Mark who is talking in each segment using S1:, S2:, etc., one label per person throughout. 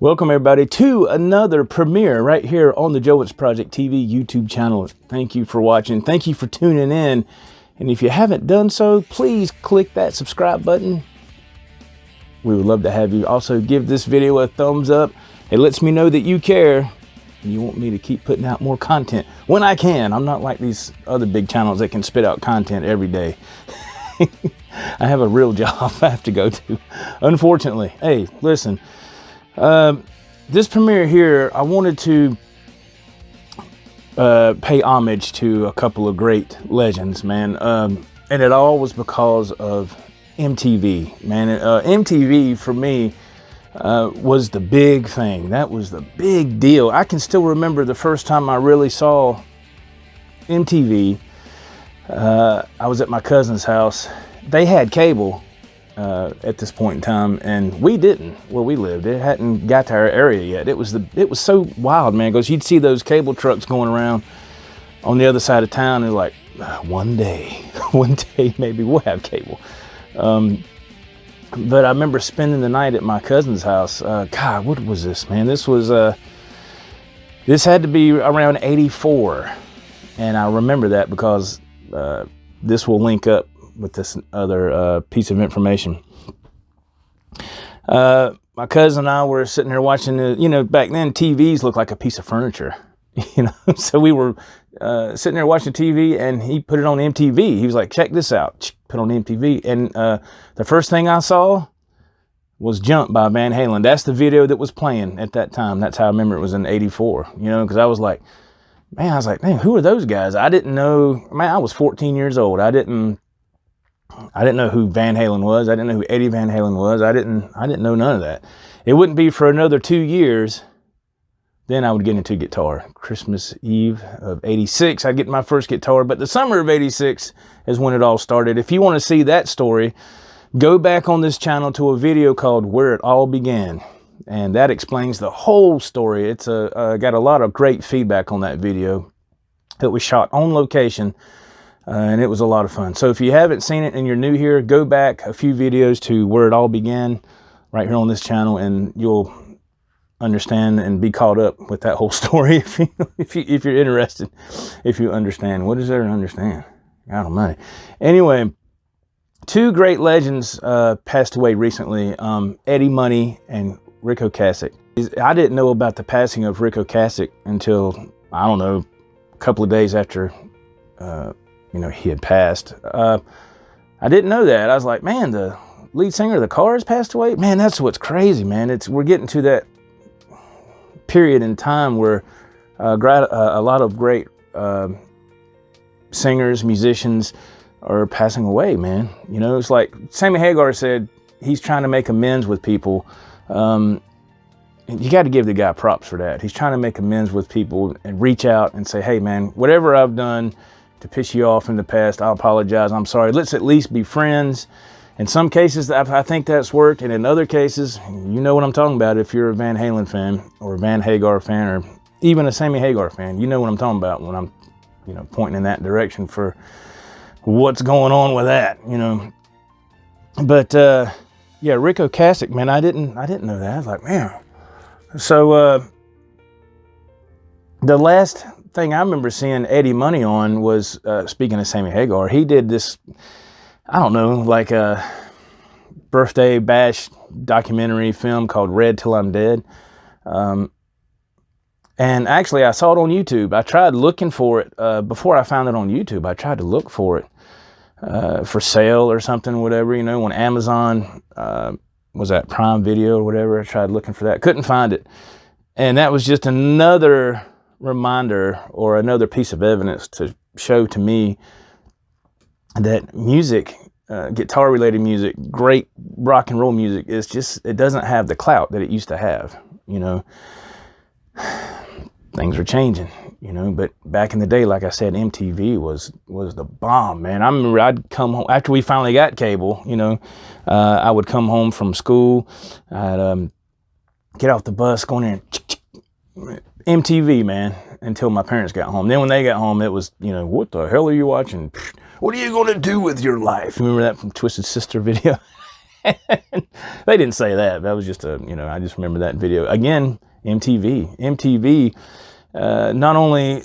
S1: Welcome everybody to another premiere right here on the Wentz Project TV YouTube channel. Thank you for watching. Thank you for tuning in. And if you haven't done so, please click that subscribe button. We would love to have you. Also give this video a thumbs up. It lets me know that you care and you want me to keep putting out more content when I can. I'm not like these other big channels that can spit out content every day. I have a real job I have to go to, unfortunately. Hey, listen. This premiere here, I wanted to pay homage to a couple of great legends, man. And it all was because of MTV, man. MTV for me was the big thing. That was the big deal. I can still remember the first time I really saw MTV. I was at my cousin's house. They had cable at this point in time, and we didn't where we lived. It hadn't got to our area yet. It was so wild, man, because you'd see those cable trucks going around on the other side of town, and like, one day maybe we'll have cable. But I remember spending the night at my cousin's house. God, what was this, man? This had to be around 84, and I remember that because this will link up with this other piece of information. My cousin and I were sitting there watching back then TVs looked like a piece of furniture, so we were sitting there watching TV, and he put it on MTV. He was like, check this out, put on MTV. And the first thing I saw was Jump by Van Halen. That's the video that was playing at that time. That's how I remember it was in 84, because I was like, man, who are those guys? I didn't know, man, I was 14 years old. I didn't know who Van Halen was. I didn't know who Eddie Van Halen was. I didn't know none of that. It wouldn't be for another 2 years, then I would get into guitar. Christmas Eve of 86, I'd get my first guitar, but the summer of 86 is when it all started. If you want to see that story, go back on this channel to a video called Where It All Began, and that explains the whole story. It's got a lot of great feedback on that video that we shot on location. And it was a lot of fun. So if you haven't seen it and you're new here, go back a few videos to Where It All Began right here on this channel, and you'll understand and be caught up with that whole story if you're interested, if you understand. What is there to understand? God almighty. Anyway, two great legends passed away recently, Eddie Money and Ric Ocasek. I didn't know about the passing of Ric Ocasek until, I don't know, a couple of days after he had passed. I didn't know that. I was like, man, the lead singer of the Cars passed away? Man, that's what's crazy, man. We're getting to that period in time where a lot of great singers, musicians are passing away, man. It's like Sammy Hagar said, he's trying to make amends with people. And you got to give the guy props for that. He's trying to make amends with people and reach out and say, hey, man, whatever I've done to piss you off in the past, I apologize, I'm sorry. Let's at least be friends. In some cases, I think that's worked, and in other cases, you know what I'm talking about. If you're a Van Halen fan, or a Van Hagar fan, or even a Sammy Hagar fan, you know what I'm talking about when I'm, pointing in that direction for what's going on with that, But yeah, Ric Ocasek, man, I didn't know that. I was like, man. So the last thing I remember seeing Eddie Money on was, speaking of Sammy Hagar, he did this, I don't know, like a birthday bash documentary film called Red Till I'm Dead. And actually I saw it on YouTube. I tried looking for it, before I found it on YouTube, I tried to look for it, for sale or something, whatever, when Amazon, was that Prime Video or whatever. I tried looking for that, couldn't find it. And that was just another reminder or another piece of evidence to show to me that music, guitar related music, great rock and roll music, it doesn't have the clout that it used to have. Things are changing, but back in the day, like I said, MTV was the bomb, man. I remember I'd come home after we finally got cable, I would come home from school, I'd get off the bus, go in there and MTV, man, until my parents got home. Then when they got home, it was, what the hell are you watching? What are you going to do with your life? Remember that from Twisted Sister video? They didn't say that. That was just a, I just remember that video. Again, MTV not only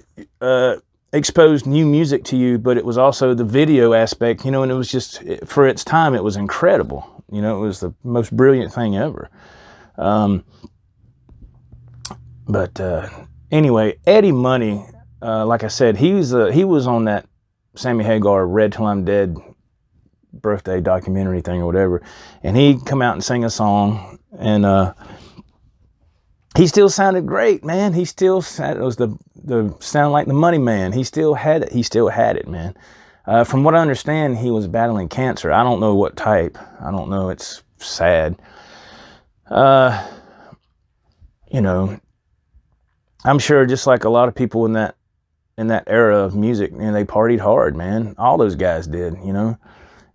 S1: exposed new music to you, but it was also the video aspect, and it was just, for its time, it was incredible. It was the most brilliant thing ever. Anyway, Eddie Money, like I said, he was on that Sammy Hagar Red Till I'm Dead birthday documentary thing or whatever, and he come out and sang a song, and he still sounded great, man. He still it was the sound like the Money Man. He still had it, man. From what I understand, he was battling cancer. I don't know what type. I don't know. It's sad. I'm sure, just like a lot of people in that era of music, they partied hard, man. All those guys did,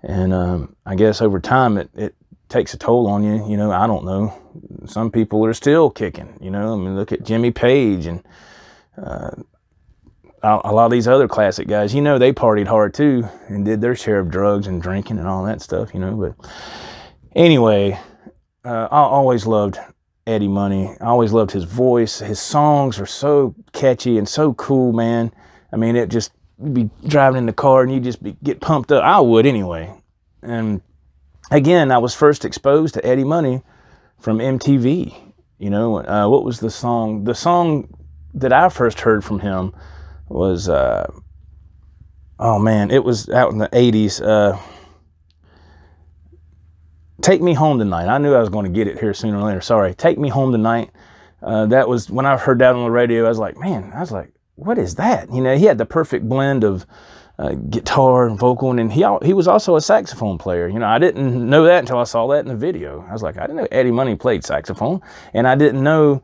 S1: and I guess over time it takes a toll on you. I don't know. Some people are still kicking. Look at Jimmy Page and a lot of these other classic guys. They partied hard too and did their share of drugs and drinking and all that stuff. But anyway, I always loved Eddie Money. I always loved his voice. His songs are so catchy and so cool, man. You'd be driving in the car and you just get pumped up. I would anyway. And again, I was first exposed to Eddie Money from MTV. What was the song? The song that I first heard from him was, it was out in the 80s. Take Me Home Tonight. I knew I was going to get it here sooner or later. Sorry. Take Me Home Tonight. That was, when I heard that on the radio, I was like, what is that? He had the perfect blend of guitar and vocal, and he was also a saxophone player. I didn't know that until I saw that in the video. I was like, I didn't know Eddie Money played saxophone, and I didn't know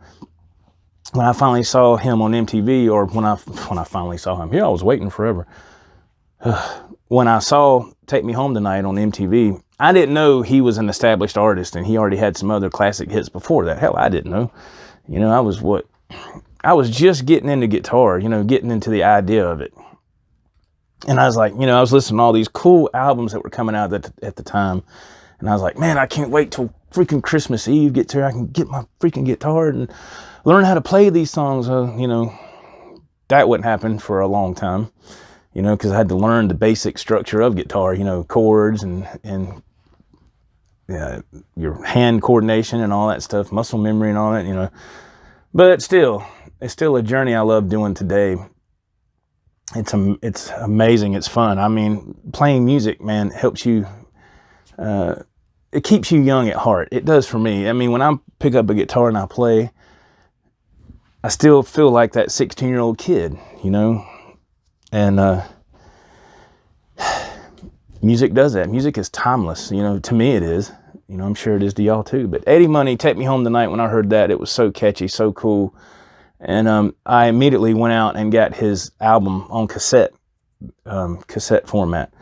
S1: when I finally saw him on MTV, or when I finally saw him here. I was waiting forever. When I saw Take Me Home Tonight on MTV, I didn't know he was an established artist, and he already had some other classic hits before that. Hell, I didn't know. I was just getting into guitar, getting into the idea of it. And I was like, I was listening to all these cool albums that were coming out at the time. And I was like, man, I can't wait till freaking Christmas Eve gets here. I can get my freaking guitar and learn how to play these songs. That wouldn't happen for a long time, because I had to learn the basic structure of guitar, chords and your hand coordination and all that stuff, muscle memory and all that, But it's still a journey I love doing today. It's amazing. It's fun. Playing music, man, helps you. It keeps you young at heart. It does for me. When I pick up a guitar and I play, I still feel like that 16-year-old kid, And music does that. Music is timeless. To me it is. I'm sure it is to y'all too. But Eddie Money, Take Me Home Tonight, when I heard that, it was so catchy, so cool. And I immediately went out and got his album on cassette format.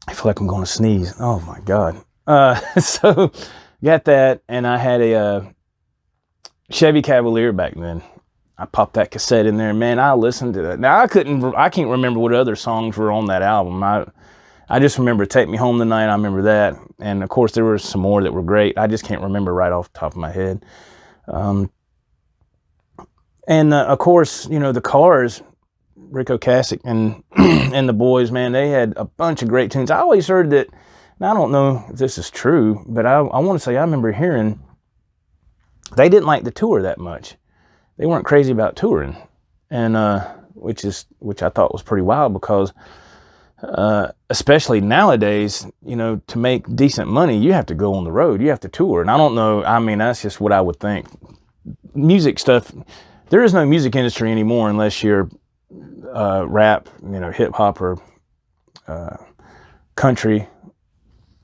S1: I feel like I'm going to sneeze. Oh my God. So got that, and I had a Chevy Cavalier back then. I popped that cassette in there, man. I listened to that. Now I can't remember what other songs were on that album. I just remember Take Me Home Tonight. I remember that. And of course there were some more that were great. I just can't remember right off the top of my head. Of course, the Cars, Ric Ocasek and and the boys, man, they had a bunch of great tunes. I always heard that, and I don't know if this is true, but I want to say I remember hearing they didn't like the tour that much. They weren't crazy about touring, and which I thought was pretty wild, because especially nowadays, to make decent money, you have to go on the road, you have to tour. And I don't know, that's just what I would think. Music stuff, there is no music industry anymore unless you're rap, hip hop, or country,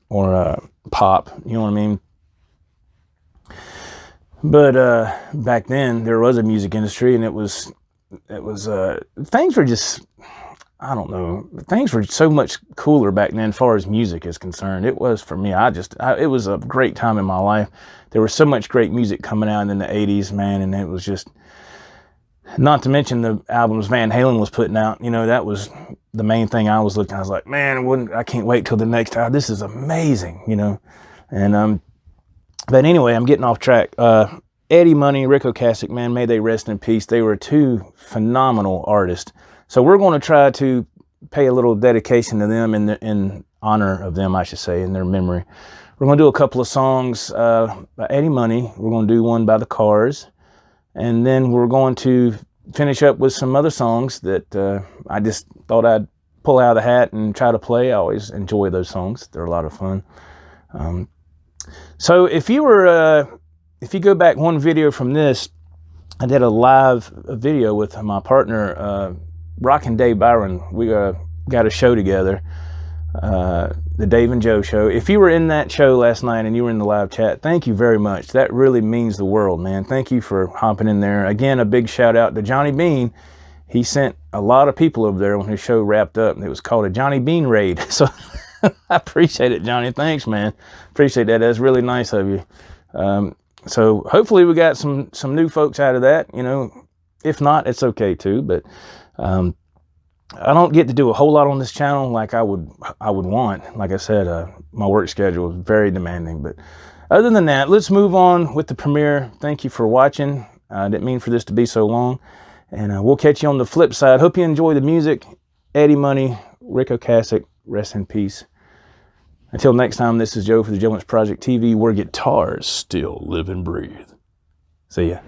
S1: or pop, you know what I mean? But back then there was a music industry, and it was things were just, I don't know, things were so much cooler back then as far as music is concerned. It was for me. It was a great time in my life. There was so much great music coming out in the 80s, man, and it was just, Not to mention the albums Van Halen was putting out. You know, that was the main thing I was looking. I was like, man, I can't wait till the next time. This is amazing, you know. And but anyway, I'm getting off track. Eddie Money, Ric Ocasek, man, may they rest in peace. They were two phenomenal artists. So we're going to try to pay a little dedication to them in honor of them, I should say, in their memory. We're going to do a couple of songs by Eddie Money. We're going to do one by the Cars. And then we're going to finish up with some other songs that I just thought I'd pull out of the hat and try to play. I always enjoy those songs. They're a lot of fun. So if you go back one video from this, I did a live video with my partner, Rockin' Dave Byron. We got a show together, the Dave and Joe show. If you were in that show last night and you were in the live chat, thank you very much. That really means the world, man. Thank you for hopping in there. Again, a big shout out to Johnny Bean. He sent a lot of people over there when his show wrapped up, and it was called a Johnny Bean raid. So I appreciate it, Johnny. Thanks, man. Appreciate that. That's really nice of you. So hopefully we got some new folks out of that. You know, if not, it's okay too. But I don't get to do a whole lot on this channel like I would want. Like I said, my work schedule is very demanding. But other than that, let's move on with the premiere. Thank you for watching. I didn't mean for this to be so long. And we'll catch you on the flip side. Hope you enjoy the music. Eddie Money, Ric Ocasek, rest in peace. Until next time, this is Joe for the Joe Wentz Project TV, where guitars still live and breathe. See ya.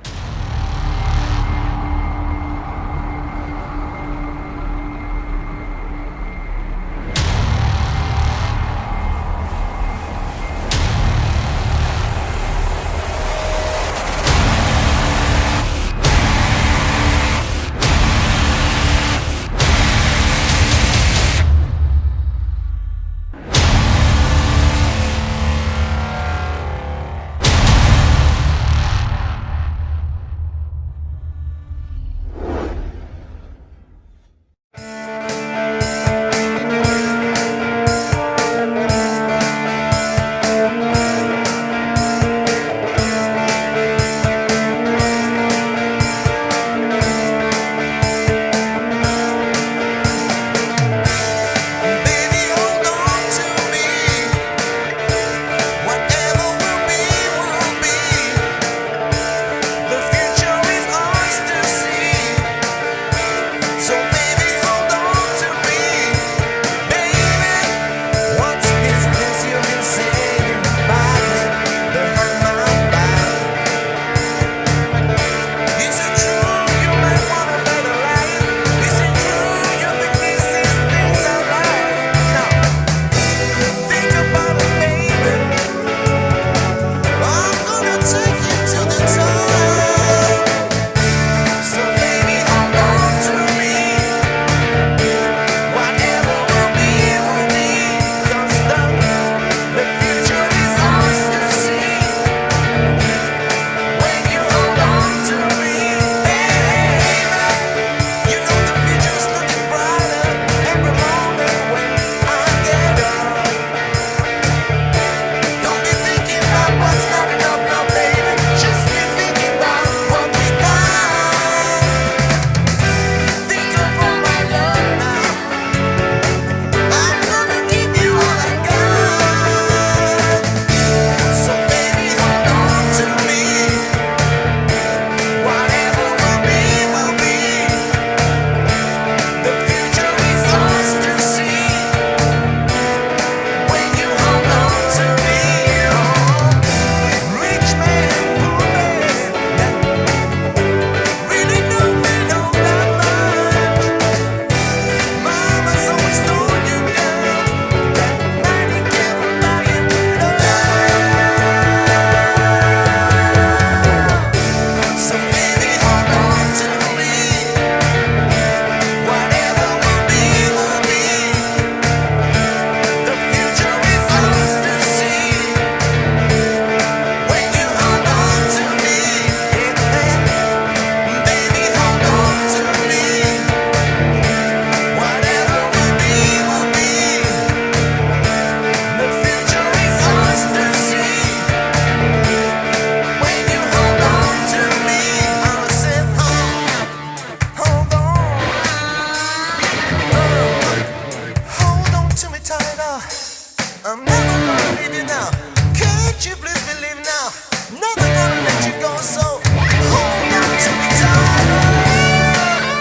S2: Never gonna let you go, so hold on to me tight.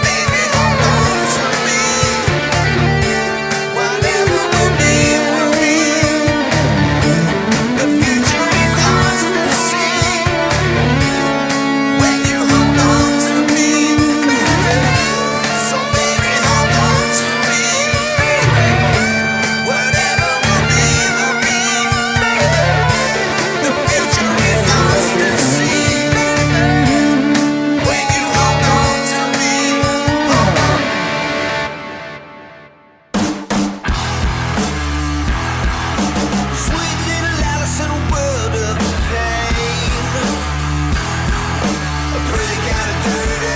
S2: Baby, hold on to me. Whatever will be, will be. The future is ours to see. When you hold on to me, so baby, hold on to me. Whatever will be, will be. The future is ours to see. When you hold on to me, hold on. Sweet little Alice in a world of pain. A pretty kind of dirty.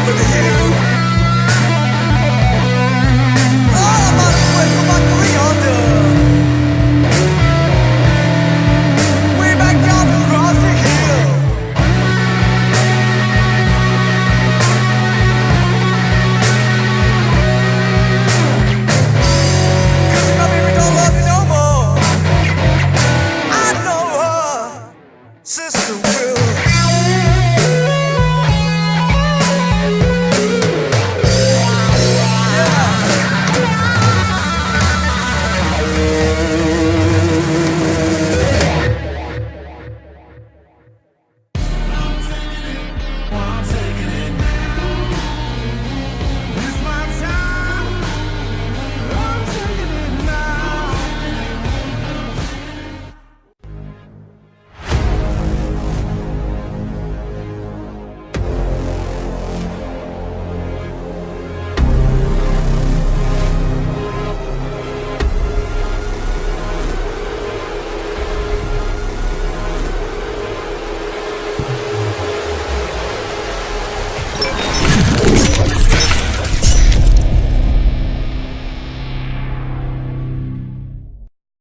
S2: over the hill.